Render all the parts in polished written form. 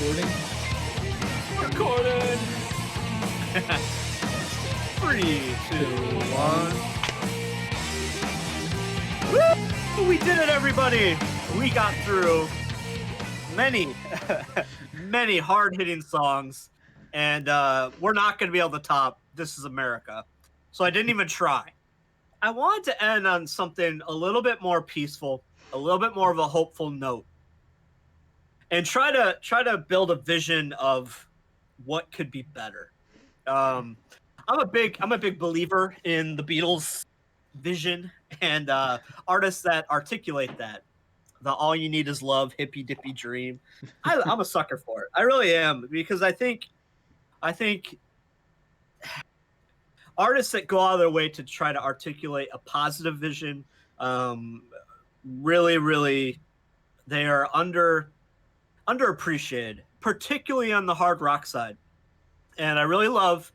recording? Recorded. 3, 2, 1. Woo! We did it, everybody. We got through many, many hard-hitting songs, and we're not going to be able to top "This Is America." So I didn't even try. I wanted to end on something a little bit more peaceful, a little bit more of a hopeful note, and try to build a vision of what could be better. I'm a big believer in the Beatles' vision and artists that articulate that. The "all you need is love" hippy dippy dream. I'm a sucker for it. I really am, because I think artists that go out of their way to try to articulate a positive vision, really, they are underappreciated, particularly on the hard rock side. And I really love.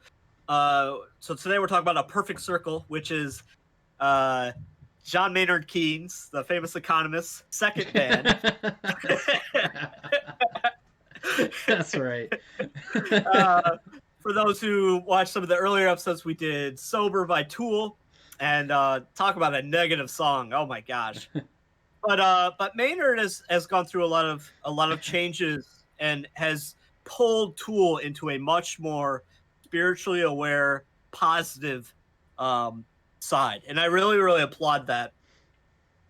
So today we're talking about A Perfect Circle, which is John Maynard Keynes, the famous economist's second band. That's right. For those who watched some of the earlier episodes, we did "Sober" by Tool, and talk about a negative song. Oh my gosh! But Maynard has gone through a lot of changes and has pulled Tool into a much more spiritually aware, positive side, and I really applaud that,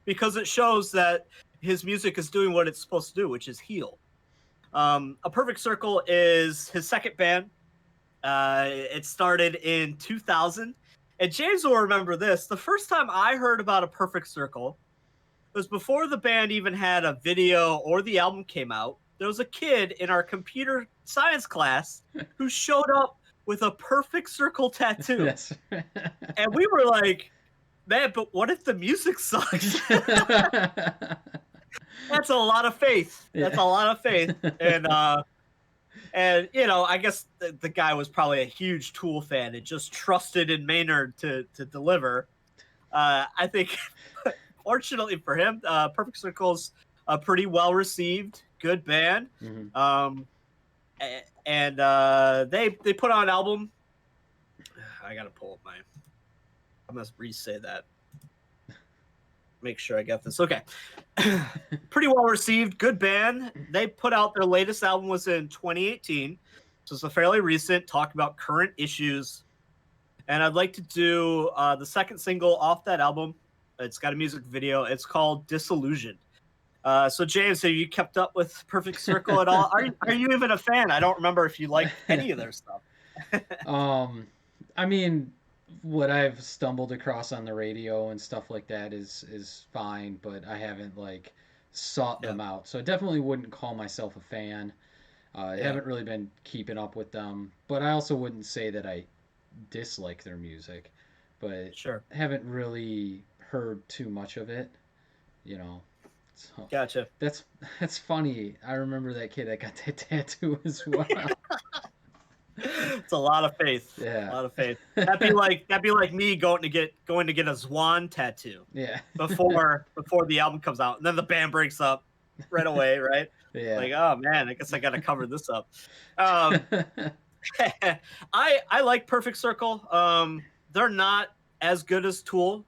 because it shows that his music is doing what it's supposed to do, which is heal. A Perfect Circle is his second band. It started in 2000, and James will remember this. The first time I heard about A Perfect Circle was before the band even had a video or the album came out. There was a kid in our computer science class who showed up with a perfect circle tattoo. Yes. And we were like, man, but what if the music sucks? That's a lot of faith. That's a lot of faith. And you know, I guess the guy was probably a huge Tool fan and just trusted in Maynard to deliver. I think, fortunately for him, Perfect Circle's a pretty well received, good band. Mm-hmm. And they put out an album. I gotta pull up I must re-say that. Make sure I got this. Okay. Pretty well received, good band. They put out their latest album was in 2018. So it's a fairly recent, talk about current issues. And I'd like to do the second single off that album. It's got a music video. It's called "Disillusioned." So James, have you kept up with Perfect Circle at all? Are you even a fan? I don't remember if you like any of their stuff. I mean, what I've stumbled across on the radio and stuff like that is fine, but I haven't like sought them out. So I definitely wouldn't call myself a fan. I haven't really been keeping up with them, but I also wouldn't say that I dislike their music, but Sure. haven't really heard too much of it, you know. So Gotcha. that's funny. I remember that kid that got that tattoo as well. It's a lot of faith. Yeah. A lot of faith. That'd be like me going to get a Swan tattoo. Yeah. before the album comes out, and then the band breaks up right away, right? Yeah. Like, oh man, I guess I got to cover this up. I like Perfect Circle. They're not as good as Tool.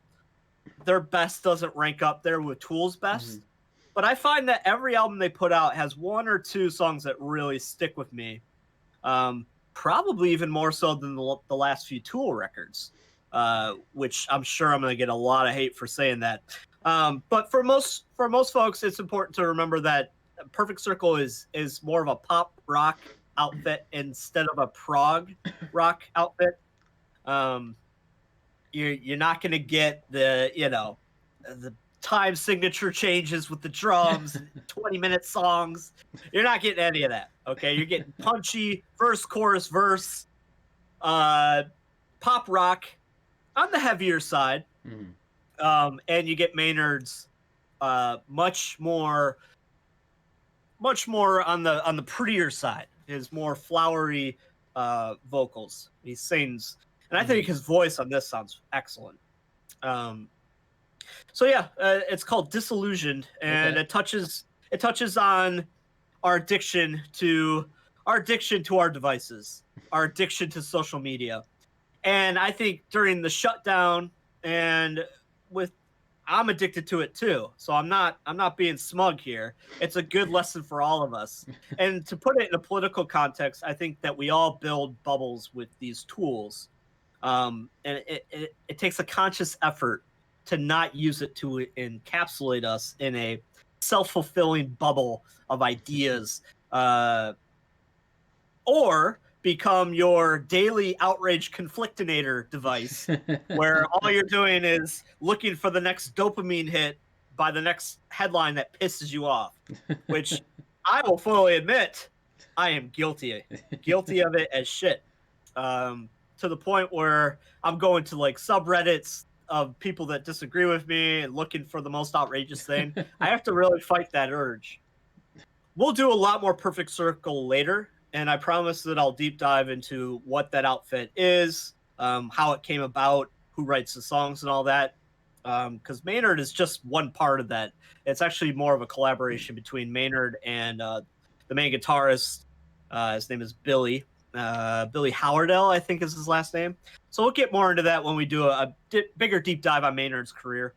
Their best doesn't rank up there with Tool's best. Mm-hmm. But I find that every album they put out has one or two songs that really stick with me. Probably even more so than the last few Tool records, which I'm sure I'm going to get a lot of hate for saying that. But for most folks, it's important to remember that Perfect Circle is more of a pop rock outfit instead of a prog rock outfit. You're not going to get the time signature changes with the drums, 20-minute songs. You're not getting any of that. Okay, you're getting punchy verse, chorus, verse, pop rock on the heavier side, and you get Maynard's much more on the prettier side. His more flowery vocals. He sings, and I think his voice on this sounds excellent. So yeah, it's called "Disillusioned," and it touches on our addiction to our devices, our addiction to social media. And I think during the shutdown and with I'm addicted to it too. So I'm not being smug here. It's a good lesson for all of us. And to put it in a political context, I think that we all build bubbles with these tools. And it takes a conscious effort to not use it to encapsulate us in a self-fulfilling bubble of ideas, or become your daily outrage conflictinator device where all you're doing is looking for the next dopamine hit by the next headline that pisses you off, which I will fully admit I am guilty of it as shit. To the point where I'm going to like subreddits of people that disagree with me and looking for the most outrageous thing. I have to really fight that urge. We'll do a lot more Perfect Circle later, and I promise that I'll deep dive into what that outfit is, how it came about, who writes the songs and all that. Because Maynard is just one part of that. It's actually more of a collaboration between Maynard and the main guitarist. His name is Billy. Billy Howardell, I think is his last name. So we'll get more into that when we do a bigger deep dive on Maynard's career.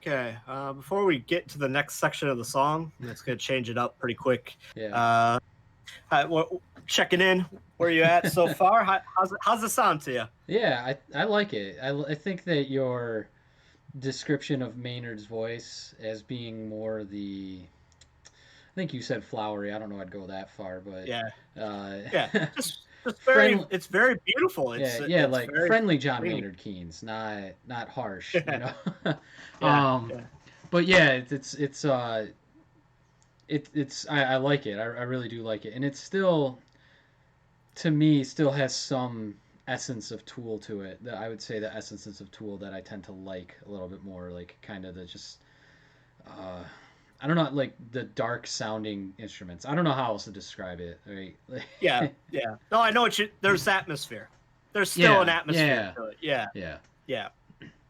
Okay, before we get to the next section of the song, it's going to change it up pretty quick. Yeah. Checking in, where you at so far? How's it sound to you? Yeah, I like it. I think that your description of Maynard's voice as being more I think you said flowery. I don't know I'd go that far, but Yeah, yeah, just very, it's very beautiful. yeah, It's like very friendly John dreamy. Maynard Keynes, not harsh, you know. Yeah, um, yeah. but yeah, I like it. I really do like it, and it's still, to me, still has some essence of Tool to it. I would say the essences of Tool that I tend to like a little bit more, like kind of the just uh, I don't know, like the dark sounding instruments. I don't know how else to describe it. Right? Yeah, yeah. No, I know there's atmosphere. There's still an Yeah, atmosphere yeah, to it. Yeah, yeah, yeah.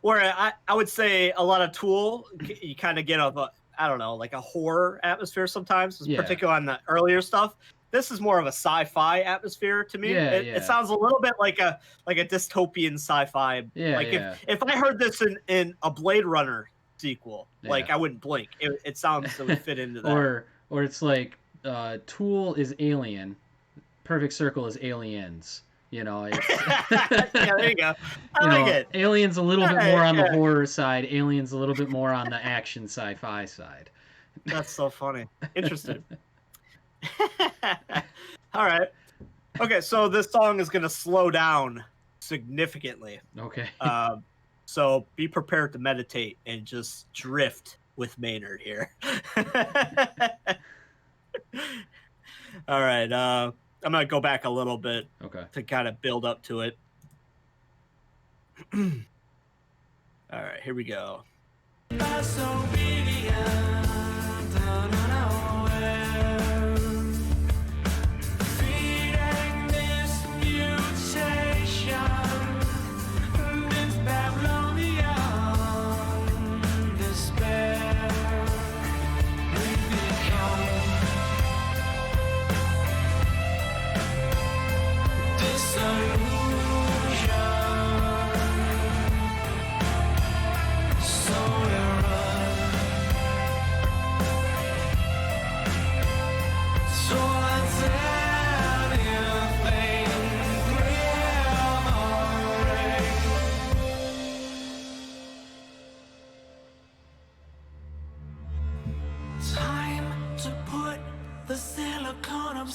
Where I would say a lot of Tool, you kind of get I don't know, like a horror atmosphere sometimes, yeah, particularly on the earlier stuff. This is more of a sci-fi atmosphere to me. yeah, It yeah, sounds a little bit like a dystopian sci-fi. yeah, Like yeah, if I heard this in a Blade Runner sequel, yeah. like I wouldn't blink. It sounds it would fit into that. Or it's like Tool is Alien, Perfect Circle is Aliens. You know, Yeah, there you go. I like it. Aliens a little bit Yeah, more on the yeah. horror side, Aliens a little bit more on the action sci-fi side. That's so funny. Interesting. All right. Okay, so this song is going to slow down significantly. Okay. So be prepared to meditate and just drift with Maynard here. All right. I'm going to go back a little bit Okay. to kind of build up to it. All right, here we go.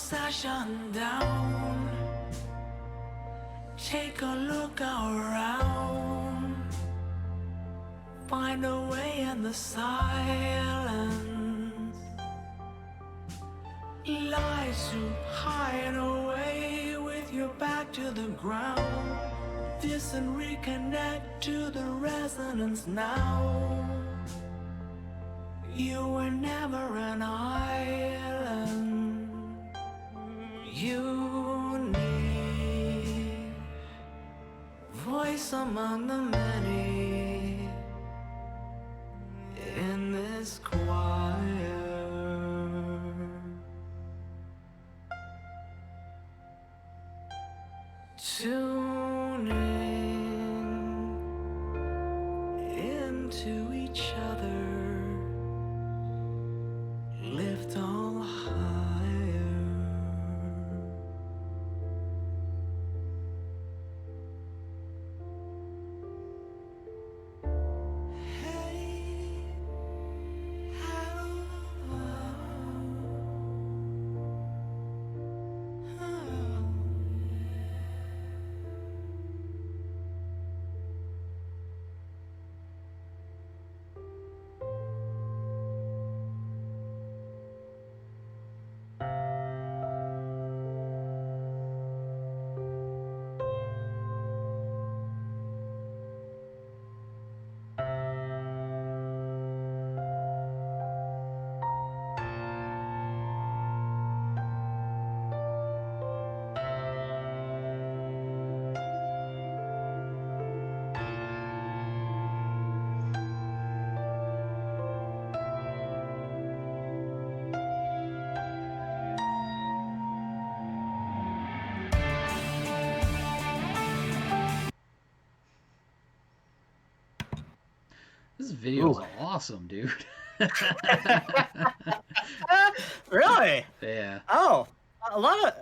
session down. Take a look around. Find a way in the silence. Lie so hide away with your back to the ground. This and reconnect to the resonance now. You were never an island. Unique voice among the many in this choir. Tune into each other. Lift all higher. Hey, how This video is awesome, dude. Really? Yeah. Oh, a lot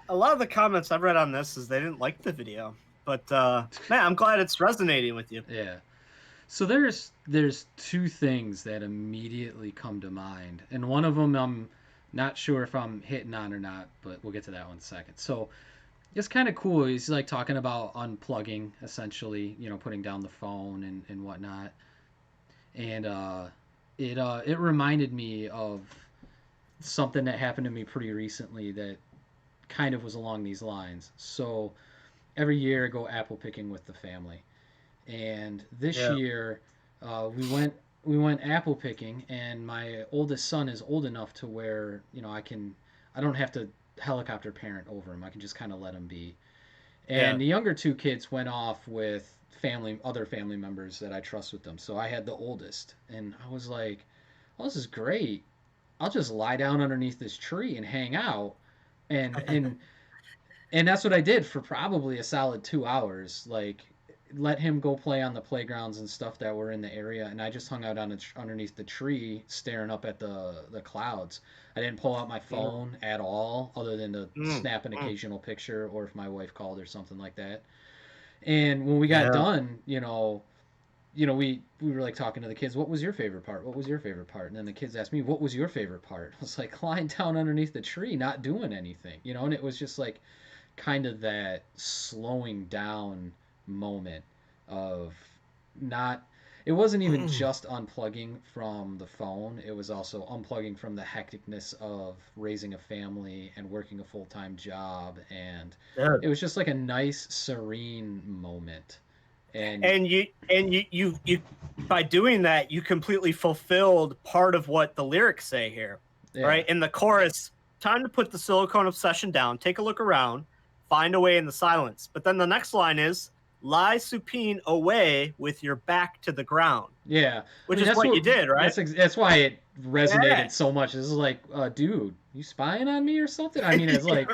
of the comments I've read on this is they didn't like the video, but man, I'm glad it's resonating with you. Yeah. So there's two things that immediately come to mind, and one of them I'm not sure if I'm hitting on or not, but we'll get to that one in a second. So it's kind of cool. He's like talking about unplugging, essentially, putting down the phone and whatnot. And it reminded me of something that happened to me pretty recently that kind of was along these lines. So every year I go apple picking with the family, and this year we went apple picking, and my oldest son is old enough to where I don't have to helicopter parent over him. I can just kind of let him be. And the younger two kids went off with other family members that I trust with them. So I had the oldest, and I was like, "Oh, this is great. I'll just lie down underneath this tree and hang out." And and that's what I did for probably a solid 2 hours. Like, let him go play on the playgrounds and stuff that were in the area, and I just hung out underneath the tree, staring up at the clouds. I didn't pull out my phone at all, other than to snap an occasional picture, or if my wife called or something like that. And when we got done, we were like talking to the kids. What was your favorite part? What was your favorite part? And then the kids asked me, "What was your favorite part?" I was like, lying down underneath the tree, not doing anything, And it was just like kind of that slowing down moment of not. It wasn't even just unplugging from the phone. It was also unplugging from the hecticness of raising a family and working a full-time job, and it was just like a nice, serene moment. And you by doing that, you completely fulfilled part of what the lyrics say here, right? In the chorus, time to put the silicone obsession down, take a look around, find a way in the silence. But then the next line is, lie supine away with your back to the ground. Yeah. Which is what you did, right? That's why it resonated so much. This is like, dude, you spying on me or something? I mean, it's like...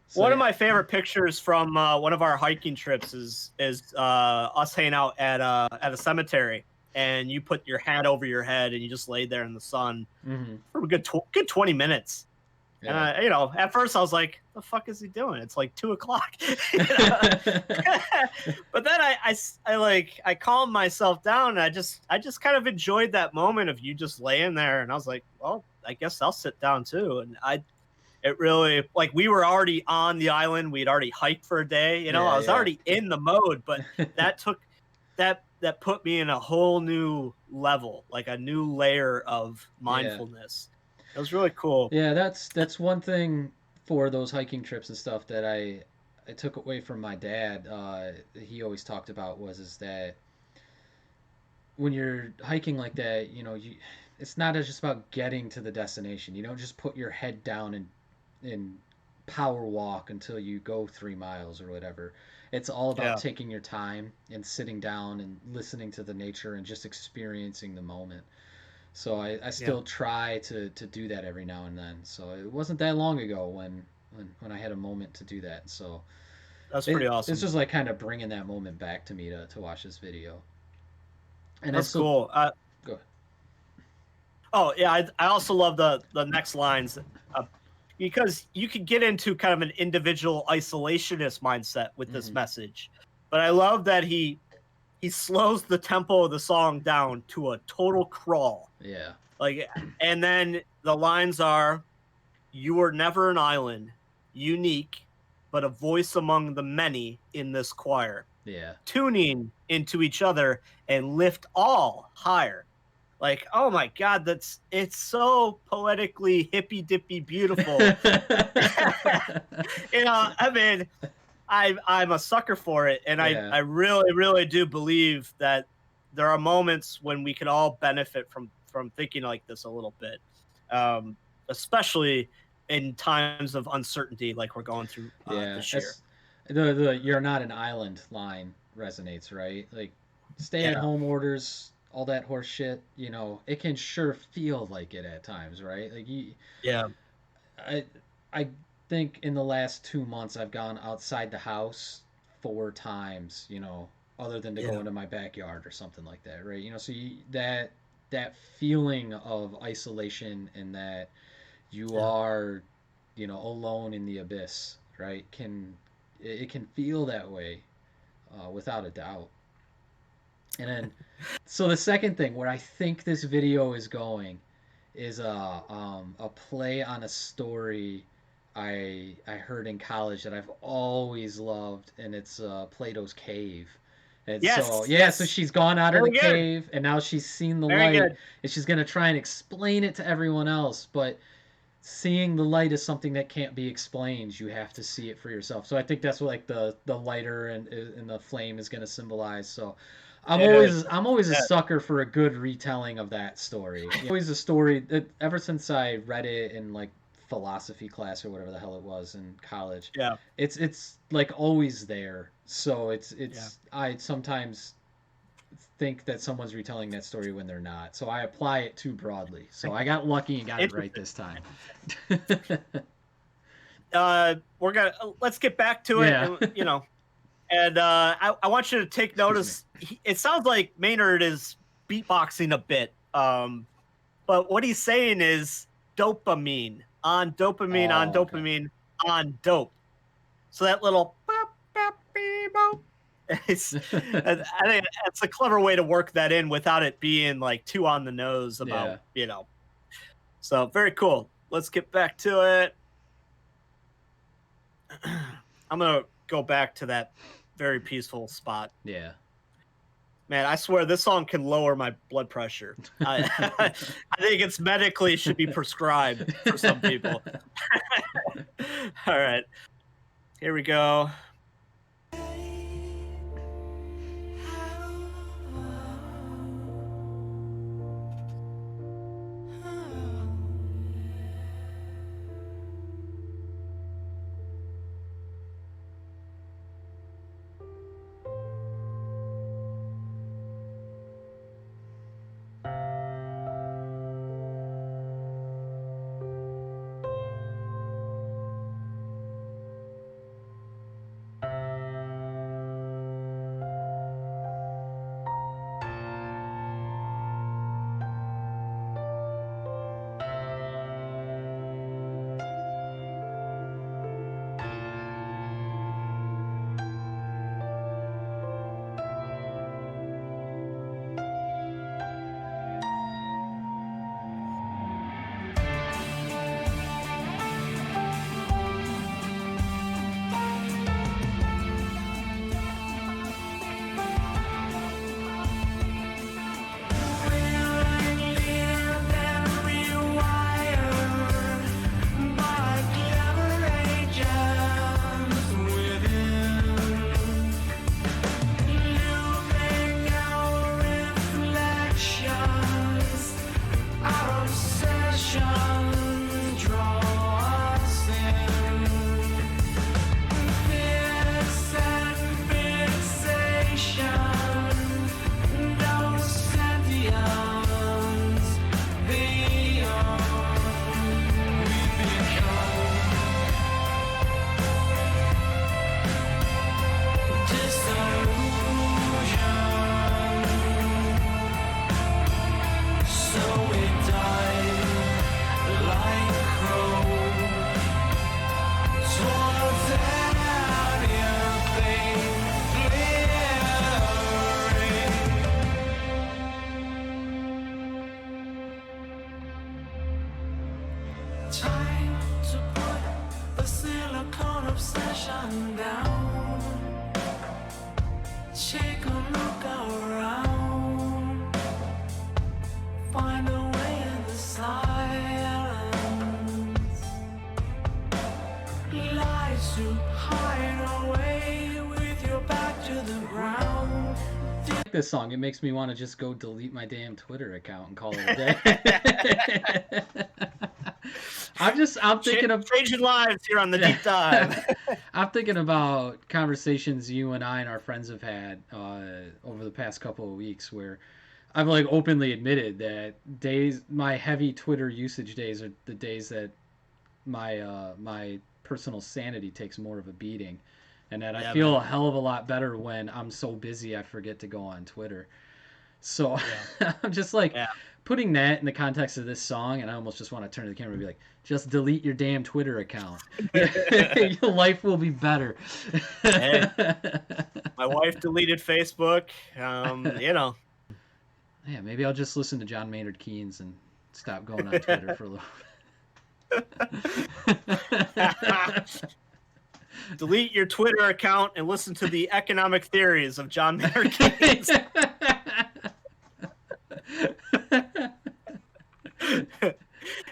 So, one of my favorite pictures from one of our hiking trips is us hanging out at a cemetery, and you put your hat over your head and you just laid there in the sun for a good 20 minutes. Yeah. And at first I was like, "The fuck is he doing? It's like 2:00." But then I calmed myself down, and I just kind of enjoyed that moment of you just laying there, and I was like, well, I guess I'll sit down too. And it really, like, we were already on the island, we'd already hiked for a day, you know, I Yeah, was yeah. already in the mode, but that took that put me in a whole new level, like a new layer of Yeah. mindfulness. It was really cool. Yeah, that's one thing for those hiking trips and stuff that I took away from my dad. He always talked about was is that when you're hiking like that, you know, you it's not just about getting to the destination. You don't just put your head down and power walk until you go 3 miles or whatever. It's all about Yeah, taking your time and sitting down and listening to the nature and just experiencing the moment. So I yeah, still try to do that every now and then. So it wasn't that long ago when I had a moment to do that. So that's pretty it's awesome. just like kind of bringing that moment back to me to watch this video. And then That's so cool. go Oh yeah, I also love the next lines, uh, because you could get into kind of an individual isolationist mindset with ahead. this message, but I love that he slows the tempo of the song down to a total crawl. Yeah, Like, and then the lines are, "You were never an island, unique, but a voice among the many in this choir, yeah. tuning into each other and lift all higher." Like, oh my god, it's so poetically hippy dippy beautiful. You know, I mean, I'm a sucker for it, and Yeah, I really really do believe that there are moments when we can all benefit from thinking like this a little bit, especially in times of uncertainty like we're going through yeah. this year. It's the "you're not an island" line resonates, right? Like stay at Yeah, home orders, all that horse shit. You know, it can sure feel like it at times, right? Like yeah, I I think in the last 2 months I've gone outside the house 4 times. You know, other than to go yeah, into my backyard or something like that, right? You know, so that feeling of isolation and that you yeah. are, you know, alone in the abyss, right? It can feel that way, without a doubt. And then, so the second thing where I think this video is going is a play on a story I heard in college that I've always loved, and it's Plato's Cave. And so Yes, yeah, so yes. she's gone out of the Very good. cave, and now she's seen the Very light, good. and she's gonna try and explain it to everyone else, but seeing the light is something that can't be explained. You have to see it for yourself. So I think that's what like the lighter and the flame is going to symbolize. So Dude. I'm always a Yeah. sucker for a good retelling of that story. You know, always a story that ever since I read it in like philosophy class or whatever the hell it was in college. Yeah. It's like always there. So Yeah. it's I sometimes think that someone's retelling that story when they're not. So I apply it too broadly. So I got lucky and got it right Interesting. this time. We're gonna let's get back to it, Yeah. and you know, and I want you to take Excuse me. notice. It sounds like Maynard is beatboxing a bit, but what he's saying is on Oh, okay. dopamine, on dope. So that little bop, bop, beep, bop, it's I think it's a clever way to work that in without it being like too on the nose about, Yeah. you know. So very cool. Let's get back to it. I'm gonna go back to that very peaceful spot. Yeah. Man, I swear this song can lower my blood pressure. I think it's medically should be prescribed for some people. All right, here we go. Take a look around, find a way in the silence. Lights to hide away with your back to the ground. This song, it makes me want to just go delete my damn Twitter account and call it a day. I'm thinking of changing lives here on the deep dive. I'm thinking about conversations you and I and our friends have had over the past couple of weeks where I've like openly admitted that my heavy Twitter usage days are the days that my personal sanity takes more of a beating, and that I feel a hell of a lot better when I'm so busy I forget to go on Twitter. So I'm just like putting that in the context of this song, and I almost just want to turn to the camera and be like, just delete your damn Twitter account. Your life will be better. Hey, my wife deleted Facebook. Yeah, maybe I'll just listen to John Maynard Keynes and stop going on Twitter for a little bit. Delete your Twitter account and listen to the economic theories of John Maynard Keynes.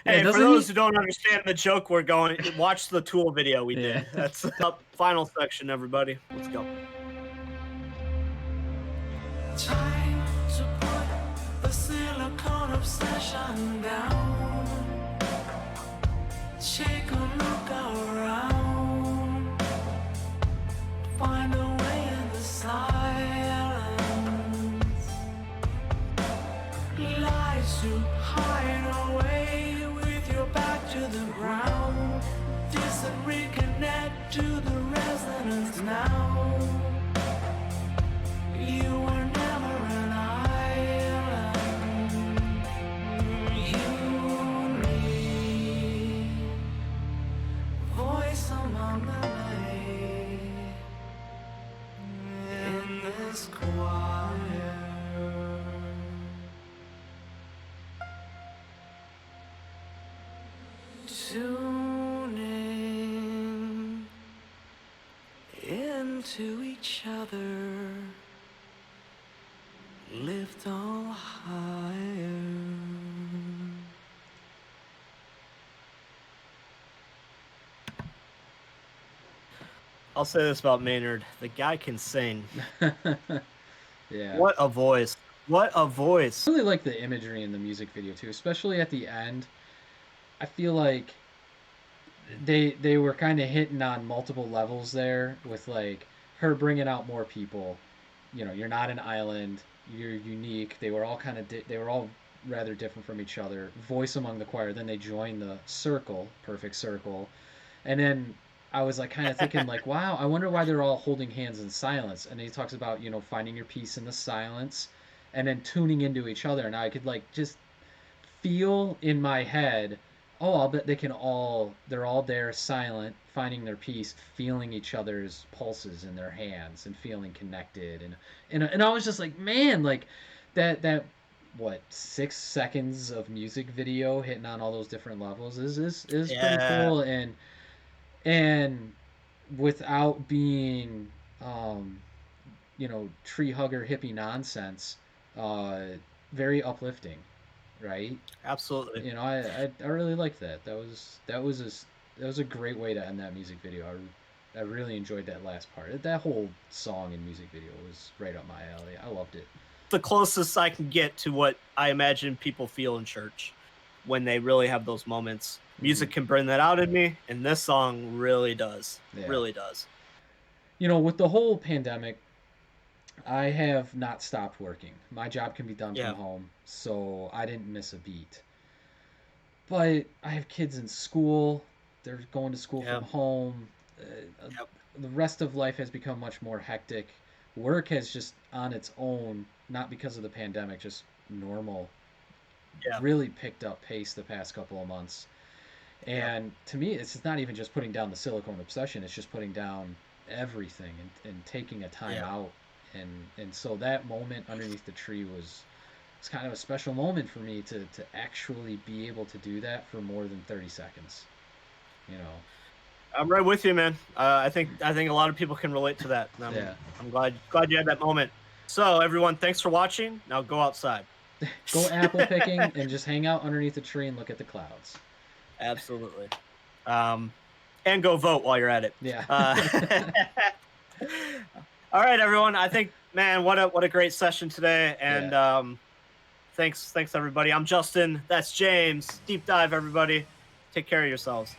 Hey, for those who don't understand the joke we're going, watch the Tool video we did. That's the final section, everybody. Let's go. Time to put the silicone obsession down. Take a look around, find a way in the silence. Lies to hide away with your back to the ground. This and reconnect to the resonance now. You were never an island. You and me, voice among the melody in this choir. Tuning into each other, lift all higher. I'll say this about Maynard. The guy can sing. Yeah. What a voice. What a voice. I really like the imagery in the music video too, especially at the end. I feel like they were kind of hitting on multiple levels there with like her bringing out more people. You know, you're not an island. You're unique. They were all kind of they were all rather different from each other. Voice among the choir. Then they joined the circle, perfect circle, and then I was like kind of thinking like, wow, I wonder why they're all holding hands in silence. And he talks about finding your peace in the silence, and then tuning into each other. And I could like just feel in my head, oh, I'll bet they're all there silent, finding their peace, feeling each other's pulses in their hands and feeling connected. And I was just like, man, like that what 6 seconds of music video hitting on all those different levels is pretty cool, and without being tree hugger hippie nonsense, very uplifting, right? Absolutely. I really liked that. That was a great way to end that music video. I really enjoyed that last part. That whole song and music video was right up my alley. I loved it. The closest I can get to what I imagine people feel in church when they really have those moments. Music can bring that out in me, and this song really does. Yeah. Really does. With the whole pandemic, I have not stopped working. My job can be done from home, so I didn't miss a beat. But I have kids in school. They're going to school from home. The rest of life has become much more hectic. Work has just on its own, not because of the pandemic, just normal, really picked up pace the past couple of months. And to me, it's not even just putting down the silicone obsession. It's just putting down everything and taking a time out. And so that moment underneath the tree was kind of a special moment for me to actually be able to do that for more than 30 seconds. I'm right with you, man. I think a lot of people can relate to that. Yeah. I'm glad you had that moment. So everyone, thanks for watching. Now go outside. Go apple picking and just hang out underneath a tree and look at the clouds. Absolutely. And go vote while you're at it. Yeah. All right, everyone. I think, man, what a great session today. And thanks everybody. I'm Justin. That's James. Deep dive, everybody. Take care of yourselves.